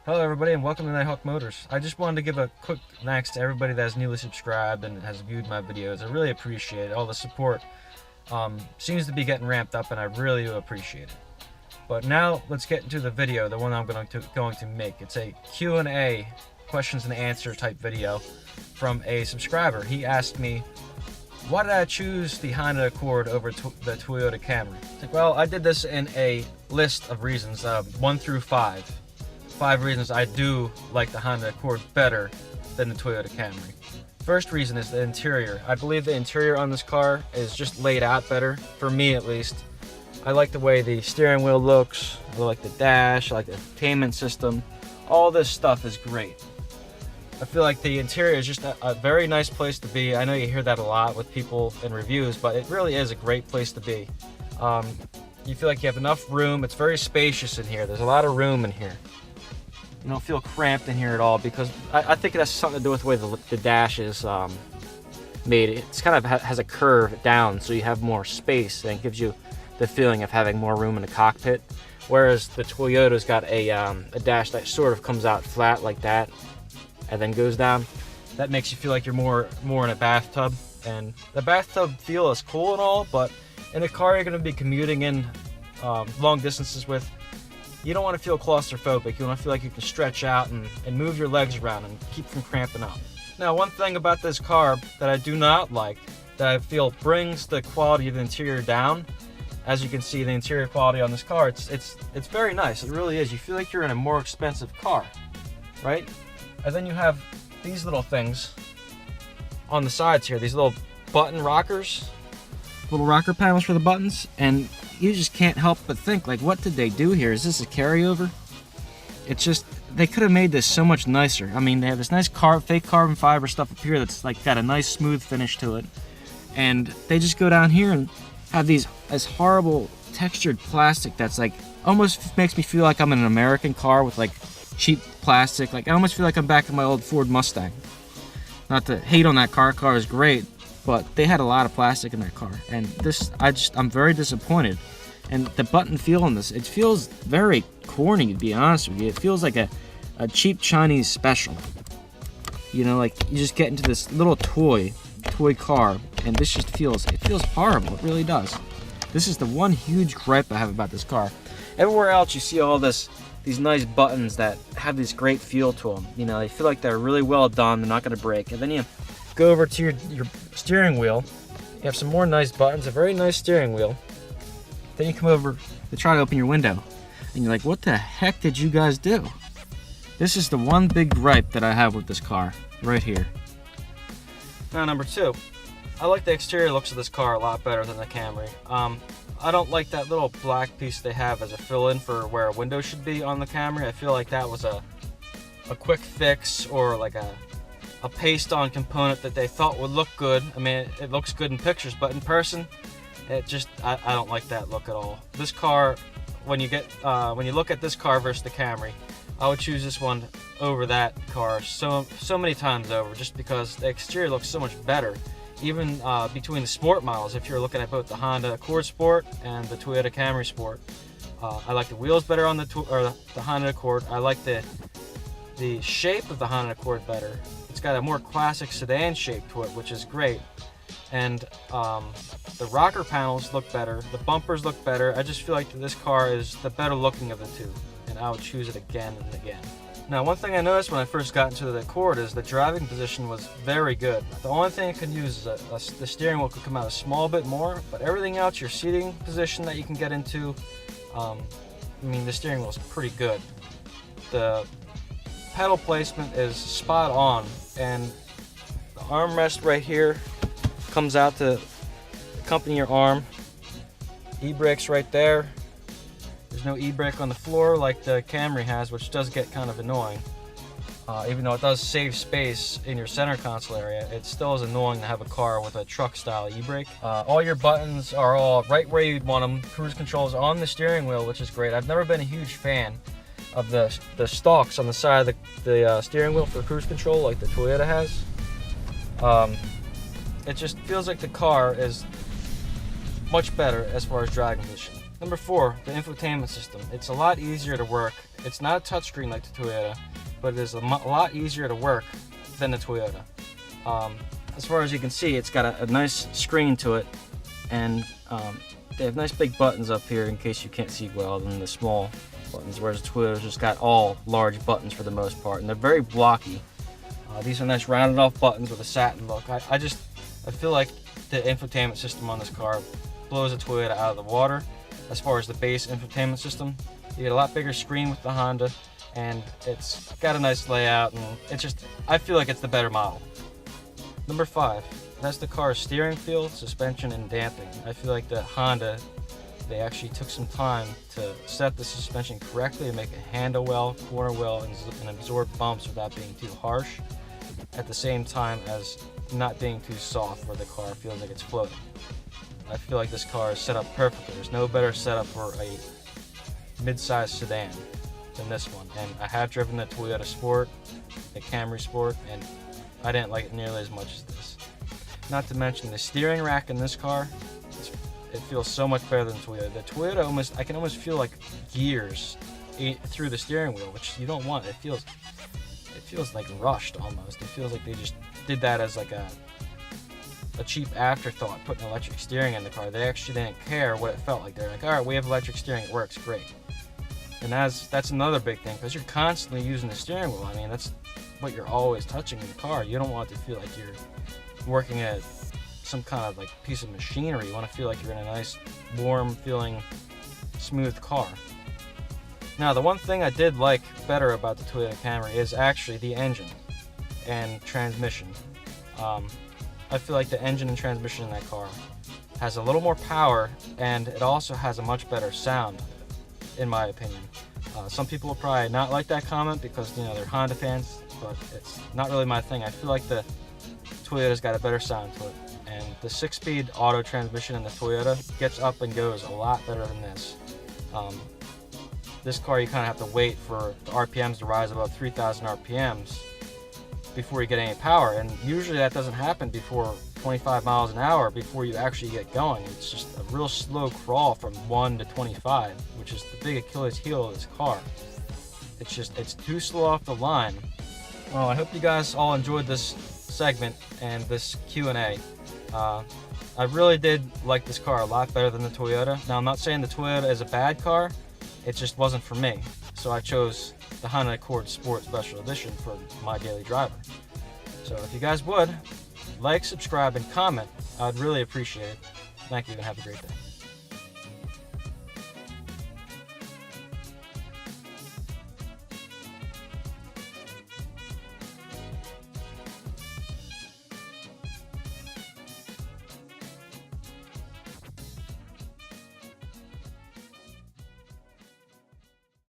Hello everybody and welcome to Nighthawk Motors. I just wanted to give a quick thanks to everybody that has newly subscribed and has viewed my videos. I really appreciate it. All the support seems to be getting ramped up and I really do appreciate it. But now let's get into the video, the one I'm going to make. It's a Q&A, questions and answer type video from a subscriber. He asked me, why did I choose the Honda Accord over the Toyota Camry? It's like, well, I did this in a list of reasons, 1 through 5. 5 reasons I do like the Honda Accord better than the Toyota Camry. First reason is the interior. I believe the interior on this car is just laid out better, for me at least. I like the way the steering wheel looks, I like the dash, I like the infotainment system. All this stuff is great. I feel like the interior is just a very nice place to be. I know you hear that a lot with people in reviews, but it really is a great place to be. You feel like you have enough room. It's very spacious in here. There's a lot of room in here. You don't feel cramped in here at all because I think it has something to do with the way the dash is made. It's kind of has a curve down, so you have more space and it gives you the feeling of having more room in the cockpit. Whereas the Toyota's got a dash that sort of comes out flat like that and then goes down. That makes you feel like you're more in a bathtub. And the bathtub feel is cool and all, but in a car you're going to be commuting in long distances with, you don't want to feel claustrophobic. You want to feel like you can stretch out and move your legs around and keep from cramping up. Now, one thing about this car that I do not like, that I feel brings the quality of the interior down, as you can see the interior quality on this car, it's very nice. It really is. You feel like you're in a more expensive car, right? And then you have these little things on the sides here, these little button rockers, little rocker panels for the buttons, and you just can't help but think, like, what did they do here? Is this a carryover? It's just, they could have made this so much nicer. I mean, they have this nice fake carbon fiber stuff up here that's like got a nice smooth finish to it, and they just go down here and have this horrible textured plastic that's like almost makes me feel like I'm in an American car with like cheap plastic. Like, I almost feel like I'm back in my old Ford Mustang. Not to hate on that car is great, but they had a lot of plastic in that car, and this, I'm very disappointed. And the button feel on this, it feels very corny, to be honest with you. It feels like a cheap Chinese special. You know, like you just get into this little toy car, and this just feels horrible. It really does. This is the one huge gripe I have about this car. Everywhere else you see all these nice buttons that have this great feel to them. You know, they feel like they're really well done, they're not going to break. And then you go over to your steering wheel, you have some more nice buttons, a very nice steering wheel. Then you come over to try to open your window, and you're like, what the heck did you guys do? This is the one big gripe that I have with this car, right here. Now, number 2, I like the exterior looks of this car a lot better than the Camry. I don't like that little black piece they have as a fill-in for where a window should be on the Camry. I feel like that was a quick fix, or like a paste-on component that they thought would look good. I mean, it looks good in pictures, but in person, it just, I don't like that look at all. This car, when you look at this car versus the Camry, I would choose this one over that car so many times over, just because the exterior looks so much better. Even between the sport models, if you're looking at both the Honda Accord Sport and the Toyota Camry Sport, I like the wheels better on the Honda Accord. I like the shape of the Honda Accord better. It's got a more classic sedan shape to it, which is great. And the rocker panels look better, the bumpers look better. I just feel like this car is the better looking of the two, and I would choose it again and again. Now, one thing I noticed when I first got into the Accord is the driving position was very good. The only thing it could use is the steering wheel could come out a small bit more, but everything else, your seating position that you can get into, I mean, the steering wheel is pretty good. The pedal placement is spot on, and the armrest right here comes out to accompany your arm. E-brakes right there. There's no e-brake on the floor like the Camry has, which does get kind of annoying. Even though it does save space in your center console area, it still is annoying to have a car with a truck style e-brake. All your buttons are all right where you'd want them. Cruise control is on the steering wheel, which is great. I've never been a huge fan of the stalks on the side of the steering wheel for cruise control like the Toyota has. It just feels like the car is much better as far as driving position. Number 4, the infotainment system. It's a lot easier to work. It's not a touchscreen like the Toyota, but it is a lot easier to work than the Toyota. As far as you can see, it's got a nice screen to it, and they have nice big buttons up here in case you can't see well, than the small buttons, whereas the Toyota's just got all large buttons for the most part, and they're very blocky. These are nice rounded off buttons with a satin look. I feel like the infotainment system on this car blows the Toyota out of the water. As far as the base infotainment system, you get a lot bigger screen with the Honda, and it's got a nice layout, and I feel like it's the better model. Number 5, that's the car's steering feel, suspension, and damping. I feel like the Honda, they actually took some time to set the suspension correctly and make it handle well, corner well, and absorb bumps without being too harsh, at the same time as not being too soft where the car feels like it's floating. I feel like this car is set up perfectly. There's no better setup for a mid-sized sedan than this one. And I have driven the Toyota Sport, the Camry Sport, and I didn't like it nearly as much as this. Not to mention the steering rack in this car, it feels so much better than the Toyota. The Toyota, I can almost feel like gears through the steering wheel, which you don't want. It feels like rushed almost. It feels like they just did that as like a cheap afterthought, putting electric steering in the car. They actually didn't care what it felt like. They're like, all right, we have electric steering, it works great. And that's another big thing, because you're constantly using the steering wheel. I mean, that's what you're always touching in the car. You don't want it to feel like you're working at some kind of like piece of machinery. You want to feel like you're in a nice, warm feeling, smooth car. Now, the one thing I did like better about the Toyota Camry is actually the engine and transmission. I feel like the engine and transmission in that car has a little more power, and it also has a much better sound, in my opinion. Some people will probably not like that comment because, you know, they're Honda fans, but it's not really my thing. I feel like the Toyota's got a better sound to it, and the 6-speed auto transmission in the Toyota gets up and goes a lot better than this. This car, you kind of have to wait for the RPMs to rise above 3,000 RPMs before you get any power, and usually that doesn't happen before 25 miles an hour before you actually get going. It's just a real slow crawl from 1 to 25, which is the big Achilles heel of this car. It's too slow off the line. Well, I hope you guys all enjoyed this segment and this Q&A. I really did like this car a lot better than the Toyota. Now, I'm not saying the Toyota is a bad car, it just wasn't for me. So I chose the Honda Accord Sport Special Edition for my daily driver. So if you guys would, like, subscribe, and comment, I'd really appreciate it. Thank you, and have a great day.